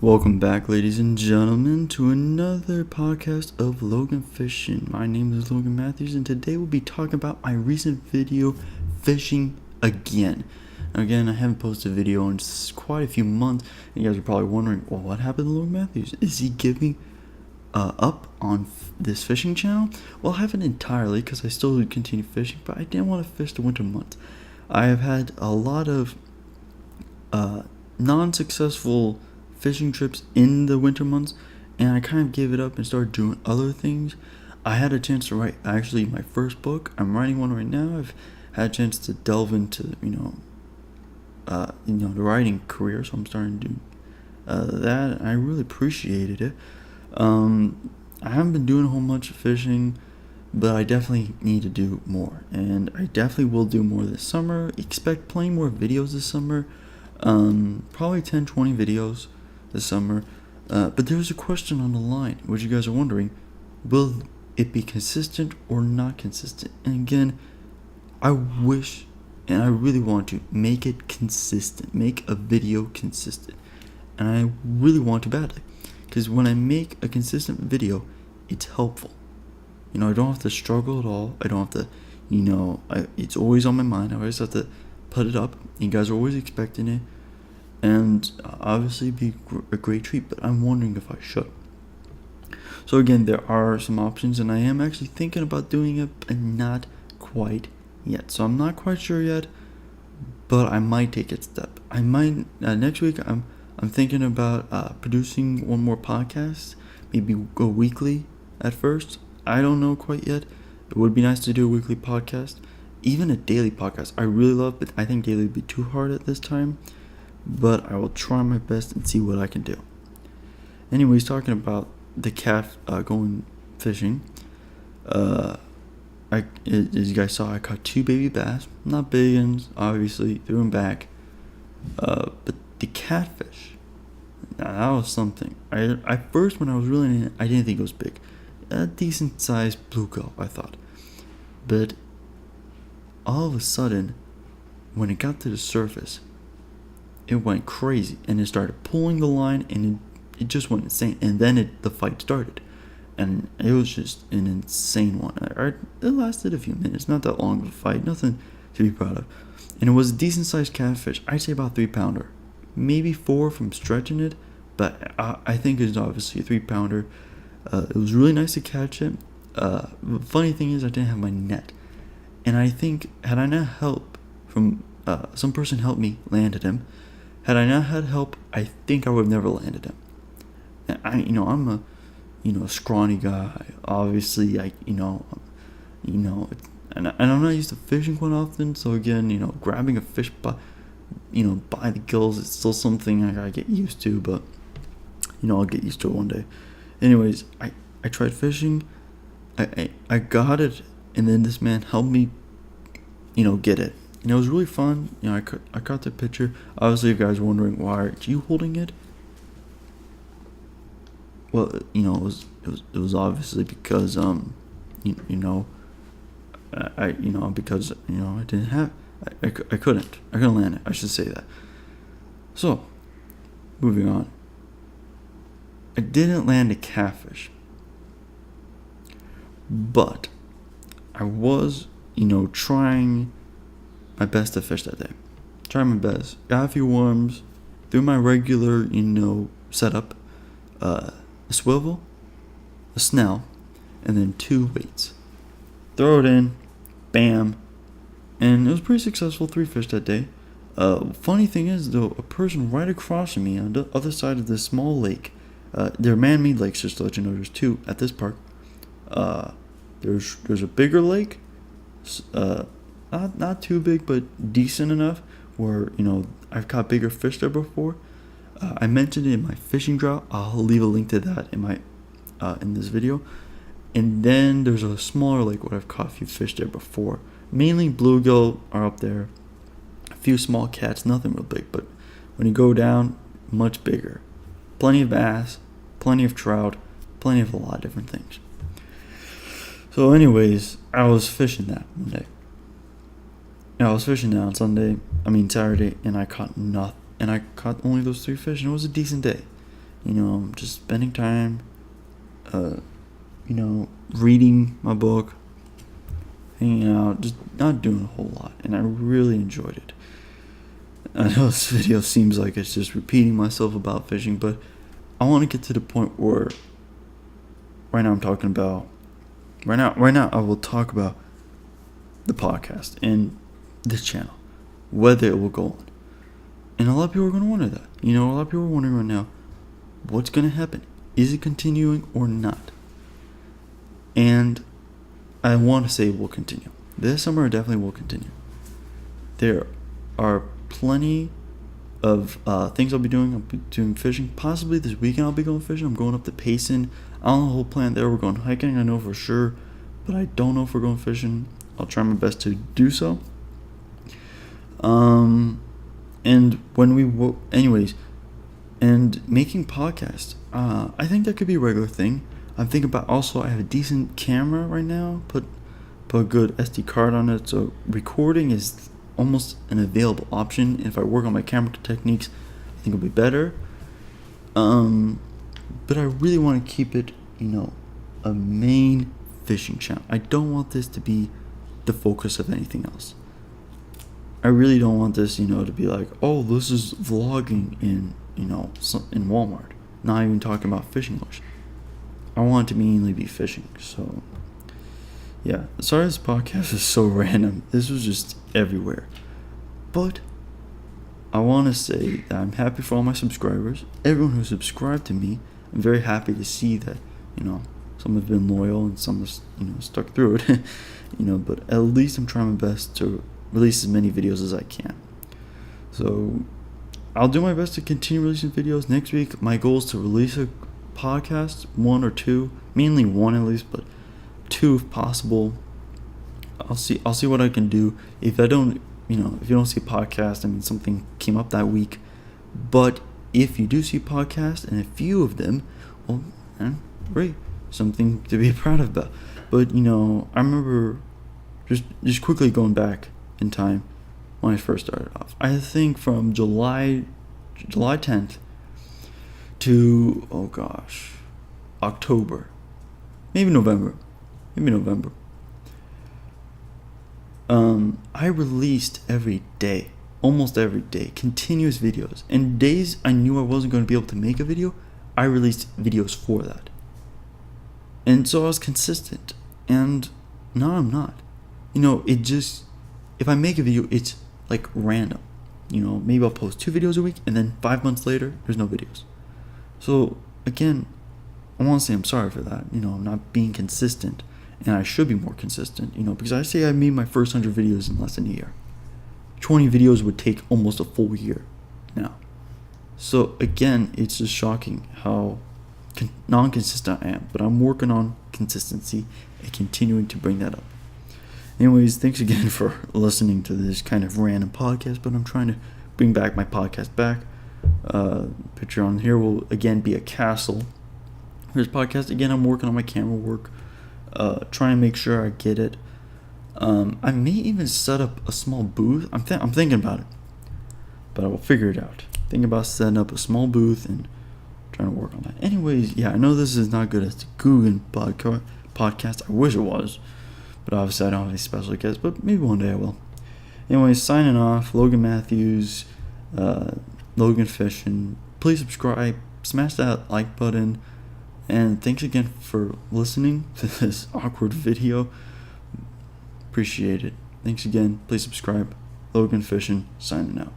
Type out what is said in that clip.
Welcome back, ladies and gentlemen, to another podcast of Logan Fishing. My name is Logan Matthews, and today we'll be talking about my recent video, Fishing Again. Again, I haven't posted a video in quite a few months, and you guys are probably wondering, well, what happened to Logan Matthews? Is he giving up on this fishing channel? Well, I haven't entirely, because I still continue fishing, but I didn't want to fish the winter months. I have had a lot of non-successful fishing trips in the winter months, and I kind of gave it up and started doing other things. I had a chance to write actually my first book. I'm writing one right now. I've had a chance to delve into the writing career, so I'm starting to do that, and I really appreciated it. I haven't been doing a whole bunch of fishing, but I definitely need to do more, and I definitely will do more this summer. Expect plenty more videos this summer, probably 10-20 videos this summer. But there's a question on the line, which you guys are wondering, will it be consistent or not consistent? And again, I wish and I really want to make it consistent, make a video consistent, and I really want to badly, because when I make a consistent video, it's helpful. I don't have to struggle at all. I don't have to, it's always on my mind. I always have to put it up. You guys are always expecting it, and obviously be a great treat, but I'm wondering if I should. So again, there are some options, and I am actually thinking about doing it, but not quite yet. So I'm not quite sure yet, but I might take a step. I might next week. I'm thinking about producing one more podcast, maybe go weekly at first. I don't know quite yet. It would be nice to do a weekly podcast, even a daily podcast. I really love it. I think daily would be too hard at this time, but I will try my best and see what I can do. Anyways, talking about the cat going fishing, as you guys saw, I caught 2 baby bass, not big ones, obviously, threw them back, but the catfish, now that was something. I first, when I was reeling in it, I didn't think it was big. A decent sized bluegill, I thought, but all of a sudden, when it got to the surface, it went crazy, and it started pulling the line, and it just went insane. And then the fight started, and it was just an insane one. It lasted a few minutes, not that long of a fight, nothing to be proud of. And it was a decent sized catfish. I'd say about 3-pounder, maybe 4 from stretching it, but I think it's obviously a 3-pounder. It was really nice to catch it. The funny thing is, I didn't have my net, and I think had I not help from some person helped me landed him. Had I not had help, I think I would have never landed him. And I'm a scrawny guy. Obviously, and I'm not used to fishing quite often. So again, grabbing a fish by the gills, it's still something I gotta get used to. But I'll get used to it one day. Anyways, I tried fishing. I got it, and then this man helped me, get it. And it was really fun. I caught the picture. Obviously, if you guys are wondering, why aren't you holding it? Well, it was obviously because I didn't have, I couldn't land it. I should say that. So, moving on. I didn't land a catfish, but I was, trying my best to fish that day. Tried my best. Got a few worms. Threw my regular, setup. A swivel, a snell, and then 2 weights. Throw it in. Bam. And it was pretty successful. 3 fish that day. Funny thing is, though, a person right across from me on the other side of this small lake. They're man-made lakes, just to let you know. There's 2 at this park. There's a bigger lake. Not too big, but decent enough where, I've caught bigger fish there before. I mentioned it in my fishing drought. I'll leave a link to that in this video. And then there's a smaller lake where I've caught a few fish there before. Mainly bluegill are up there. A few small cats, nothing real big, but when you go down, much bigger. Plenty of bass, plenty of trout, plenty of a lot of different things. So anyways, I was fishing that one day. I was fishing that on Saturday, and I caught nothing. And I caught only those 3 fish, and it was a decent day. just spending time, reading my book, hanging out, just not doing a whole lot. And I really enjoyed it. I know this video seems like it's just repeating myself about fishing, but I want to get to the point where right now I will talk about the podcast and this channel, whether it will go on. And a lot of people are going to wonder that. A lot of people are wondering right now, what's going to happen? Is it continuing or not? And I want to say it will continue. This summer it definitely will continue. There are plenty of things I'll be doing. I'll be doing fishing. Possibly this weekend I'll be going fishing. I'm going up to Payson. I don't know the whole plan there. We're going hiking, I know for sure. But I don't know if we're going fishing. I'll try my best to do so. And when and making podcasts, I think that could be a regular thing. I'm thinking about also, I have a decent camera right now, put a good SD card on it, so recording is almost an available option. And if I work on my camera techniques, I think it'll be better. But I really want to keep it, a main fishing channel. I don't want this to be the focus of anything else. I really don't want this, to be like, oh, this is vlogging in Walmart. Not even talking about fishing much. I want it to mainly be fishing. So, yeah. Sorry this podcast is so random. This was just everywhere. But I want to say that I'm happy for all my subscribers. Everyone who subscribed to me, I'm very happy to see that, some have been loyal and some have, stuck through it. But at least I'm trying my best to release as many videos as I can. So I'll do my best to continue releasing videos. Next week, my goal is to release a podcast, 1 or 2, mainly 1 at least, but 2 if possible. I'll see what I can do. If I don't, if you don't see a podcast, something came up that week. But if you do see a podcast, and a few of them, well, great, something to be proud of about. But I remember just quickly going back in time when I first started off. I think from July 10th to October, maybe November. I released every day, almost every day, continuous videos. And days I knew I wasn't going to be able to make a video, I released videos for that. And so I was consistent. And now I'm not. If I make a video, it's like random. Maybe I'll post 2 videos a week, and then 5 months later, there's no videos. So again, I want to say I'm sorry for that. I'm not being consistent, and I should be more consistent. Because I say I made my first 100 videos in less than a year. 20 videos would take almost a full year now. So again, it's just shocking how non-consistent I am. But I'm working on consistency and continuing to bring that up. Anyways, thanks again for listening to this kind of random podcast, but I'm trying to bring back my podcast back. Picture on here will again be a castle. Here's podcast. Again, I'm working on my camera work, trying to make sure I get it. I may even set up a small booth. I'm thinking about it, but I will figure it out. Thinking about setting up a small booth and trying to work on that. Anyways, yeah, I know this is not good as the Guggen podcast. I wish it was. But obviously I don't have any special guests, but maybe one day I will. Anyways, signing off, Logan Matthews, Logan Fishing. Please subscribe, smash that like button, and thanks again for listening to this awkward video. Appreciate it. Thanks again. Please subscribe. Logan Fishing, signing out.